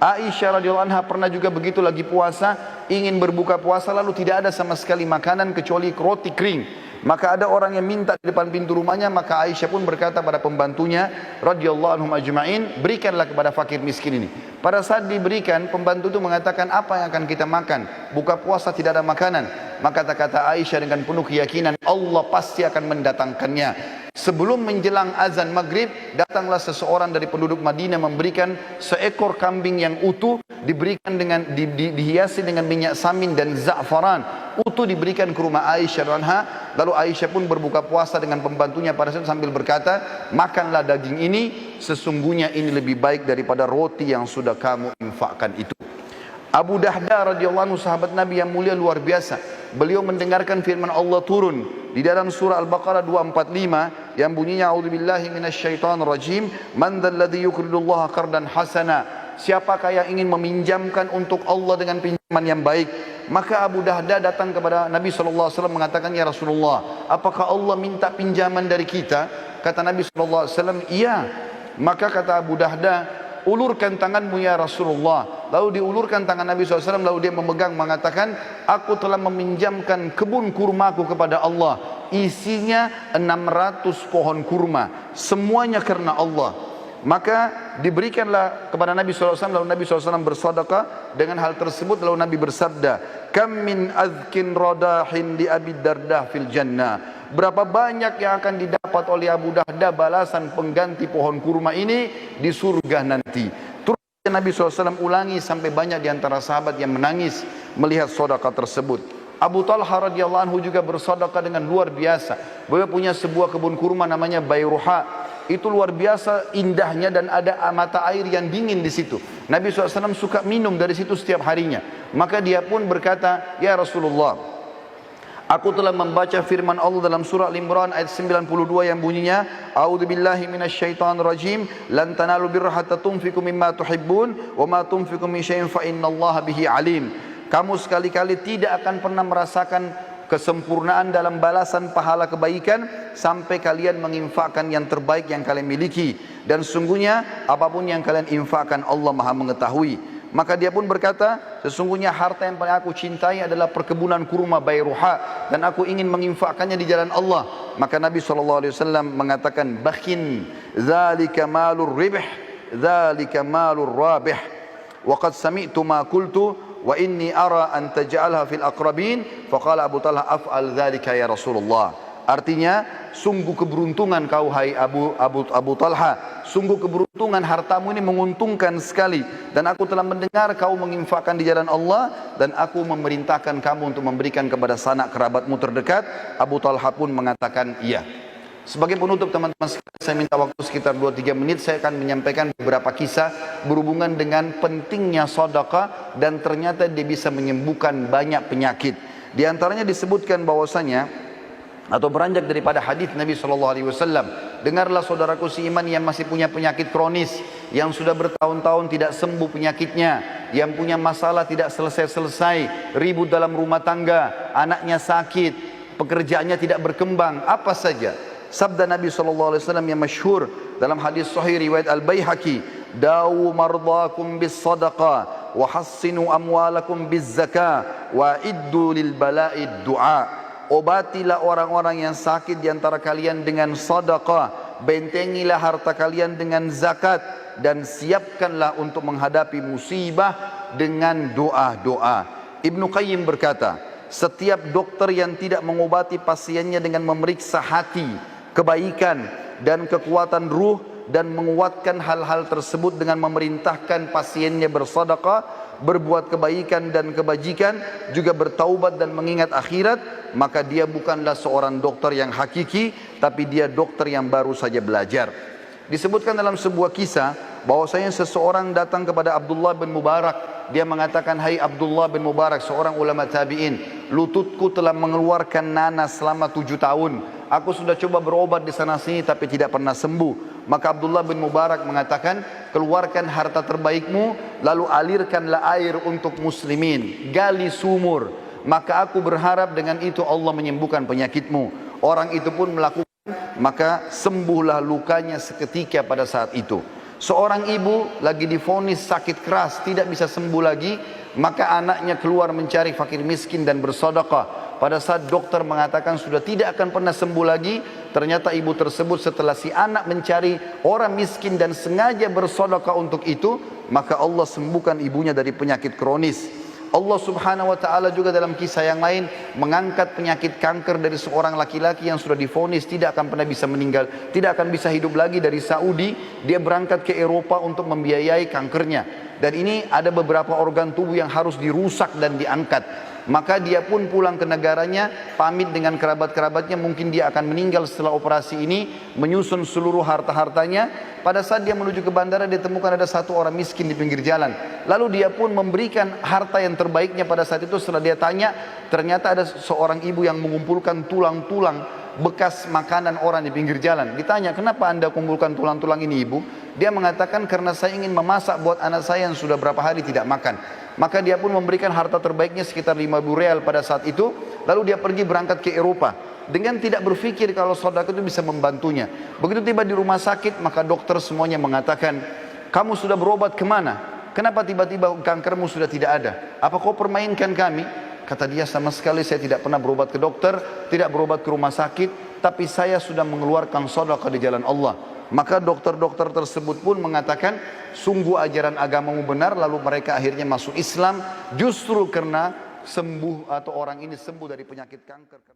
Aisyah radhiyallahu anha pernah juga begitu lagi puasa, ingin berbuka puasa lalu tidak ada sama sekali makanan kecuali roti kering. Maka ada orang yang minta di depan pintu rumahnya, maka Aisyah pun berkata pada pembantunya radhiyallahu anhum ajma'in, berikanlah kepada fakir miskin ini. Pada saat diberikan, pembantu itu mengatakan, apa yang akan kita makan? Buka puasa tidak ada makanan. Maka kata Aisyah dengan penuh keyakinan, Allah pasti akan mendatangkannya. Sebelum menjelang azan maghrib, datanglah seseorang dari penduduk Madinah memberikan seekor kambing yang utuh, diberikan dengan dihiasi dengan minyak samin dan za'faran, utuh diberikan ke rumah Aisyah anha. Lalu Aisyah pun berbuka puasa dengan pembantunya pada saat sambil berkata, makanlah daging ini, sesungguhnya ini lebih baik daripada roti yang sudah kamu infakkan itu. Abu Dahda radhiyallahu anhu, sahabat Nabi yang mulia luar biasa. Beliau mendengarkan firman Allah turun di dalam surah Al-Baqarah 245 yang bunyinya, a'udzubillahi minasyaitonir rajim, man dzalladzi yuqridullaha qardan hasana. Siapakah yang ingin meminjamkan untuk Allah dengan pinjaman yang baik? Maka Abu Dahda datang kepada Nabi SAW mengatakan, ya Rasulullah, apakah Allah minta pinjaman dari kita? Kata Nabi SAW, iya. Maka kata Abu Dahda, ulurkan tanganmu ya Rasulullah. Lalu diulurkan tangan Nabi SAW, lalu dia memegang mengatakan, aku telah meminjamkan kebun kurmaku kepada Allah, isinya 600 pohon kurma, semuanya karena Allah. Maka diberikanlah kepada Nabi SAW, lalu Nabi SAW bersedekah dengan hal tersebut. Lalu Nabi bersabda, kam min azkin radahin di Abi Darda fil jannah. Berapa banyak yang akan didapat oleh Abu Dahda balasan pengganti pohon kurma ini di surga nanti. Terus Nabi SAW ulangi sampai banyak di antara sahabat yang menangis melihat sedekah tersebut. Abu Talha radhiyallahu anhu juga bersedekah dengan luar biasa. Beliau punya sebuah kebun kurma namanya Bayruha. Itu luar biasa indahnya dan ada mata air yang dingin di situ. Nabi SAW suka minum dari situ setiap harinya. Maka dia pun berkata, ya Rasulullah, aku telah membaca firman Allah dalam surah Al-Imran ayat 92 yang bunyinya, a'udzubillahi minasyaitonirrajim, lan tanalu birra hatta tunfiqu mimma tuhibbun wa ma tunfiqu min syai'in fa innallaha bihi alim. Kamu sekali-kali tidak akan pernah merasakan kesempurnaan dalam balasan pahala kebaikan sampai kalian menginfakkan yang terbaik yang kalian miliki, dan sungguhnya apapun yang kalian infakkan Allah Maha mengetahui. Maka dia pun berkata, sesungguhnya harta yang paling aku cintai adalah perkebunan kurma Bayruha, dan aku ingin menginfakkannya di jalan Allah. Maka Nabi SAW mengatakan, bakhin dzalika malur ribh, dzalika malur rabih, wa qad sami'tu ma qultu wa inni ara an taj'alha fil aqrabin. Faqala Abu Talha, af'al dzalika ya Rasulullah. Artinya, sungguh keberuntungan kau hai Abu Talha, sungguh keberuntungan, hartamu ini menguntungkan sekali, dan aku telah mendengar kau menginfakkan di jalan Allah, dan aku memerintahkan kamu untuk memberikan kepada sanak kerabatmu terdekat. Abu Talha pun mengatakan iya. Sebagai penutup teman-teman sekalian, saya minta waktu sekitar 2-3 menit. Saya akan menyampaikan beberapa kisah berhubungan dengan pentingnya sedekah, dan ternyata dia bisa menyembuhkan banyak penyakit. Di antaranya disebutkan bahwasanya, atau beranjak daripada hadis Nabi SAW, dengarlah saudaraku seiman yang masih punya penyakit kronis, yang sudah bertahun-tahun tidak sembuh penyakitnya, yang punya masalah tidak selesai-selesai, ribut dalam rumah tangga, anaknya sakit, pekerjaannya tidak berkembang, apa saja. Sabda Nabi SAW yang masyhur dalam hadis sahih riwayat Al-Baihaqi, dawu mardakum bis sadaqah wa hassinu amwalakum biz zakah wa iddu lil bala'id du'a. Obatilah orang-orang yang sakit di antara kalian dengan sedekah, bentengilah harta kalian dengan zakat, dan siapkanlah untuk menghadapi musibah dengan doa-doa. Ibnu Qayyim berkata, setiap dokter yang tidak mengobati pasiennya dengan memeriksa hati, kebaikan dan kekuatan ruh, dan menguatkan hal-hal tersebut dengan memerintahkan pasiennya bersedekah, berbuat kebaikan dan kebajikan, juga bertaubat dan mengingat akhirat, maka dia bukanlah seorang dokter yang hakiki, tapi dia dokter yang baru saja belajar. Disebutkan dalam sebuah kisah bahwasanya seseorang datang kepada Abdullah bin Mubarak. Dia mengatakan, hai Abdullah bin Mubarak, seorang ulama tabi'in, lututku telah mengeluarkan nanas selama 7 tahun. Aku sudah coba berobat di sana sini tapi tidak pernah sembuh. Maka Abdullah bin Mubarak mengatakan, keluarkan harta terbaikmu, lalu alirkanlah air untuk muslimin, gali sumur, maka aku berharap dengan itu Allah menyembuhkan penyakitmu. Orang itu pun melakukan, maka sembuhlah lukanya seketika pada saat itu. Seorang ibu lagi divonis sakit keras, tidak bisa sembuh lagi, maka anaknya keluar mencari fakir miskin dan bersedekah. Pada saat dokter mengatakan sudah tidak akan pernah sembuh lagi, ternyata ibu tersebut setelah si anak mencari orang miskin dan sengaja bersedekah untuk itu, maka Allah sembuhkan ibunya dari penyakit kronis. Allah subhanahu wa ta'ala juga dalam kisah yang lain mengangkat penyakit kanker dari seorang laki-laki yang sudah divonis tidak akan pernah bisa meninggal, tidak akan bisa hidup lagi. Dari Saudi dia berangkat ke Eropa untuk membiayai kankernya, dan ini ada beberapa organ tubuh yang harus dirusak dan diangkat. Maka dia pun pulang ke negaranya, pamit dengan kerabat-kerabatnya, mungkin dia akan meninggal setelah operasi ini, menyusun seluruh harta-hartanya. Pada saat dia menuju ke bandara, dia temukan ada satu orang miskin di pinggir jalan. Lalu dia pun memberikan harta yang terbaiknya pada saat itu. Setelah dia tanya, ternyata ada seorang ibu yang mengumpulkan tulang-tulang bekas makanan orang di pinggir jalan. Ditanya, kenapa anda kumpulkan tulang-tulang ini ibu? Dia mengatakan, karena saya ingin memasak buat anak saya yang sudah berapa hari tidak makan. Maka dia pun memberikan harta terbaiknya sekitar 5.000 real pada saat itu. Lalu dia pergi berangkat ke Eropa dengan tidak berpikir kalau sedekah itu bisa membantunya. Begitu tiba di rumah sakit, maka dokter semuanya mengatakan, kamu sudah berobat kemana? Kenapa tiba-tiba kankermu sudah tidak ada? Apa kau permainkan kami? Kata dia, sama sekali saya tidak pernah berobat ke dokter, tidak berobat ke rumah sakit, tapi saya sudah mengeluarkan sedekah di jalan Allah. Maka dokter-dokter tersebut pun mengatakan, sungguh ajaran agamamu benar. Lalu mereka akhirnya masuk Islam justru karena sembuh, atau orang ini sembuh dari penyakit kanker.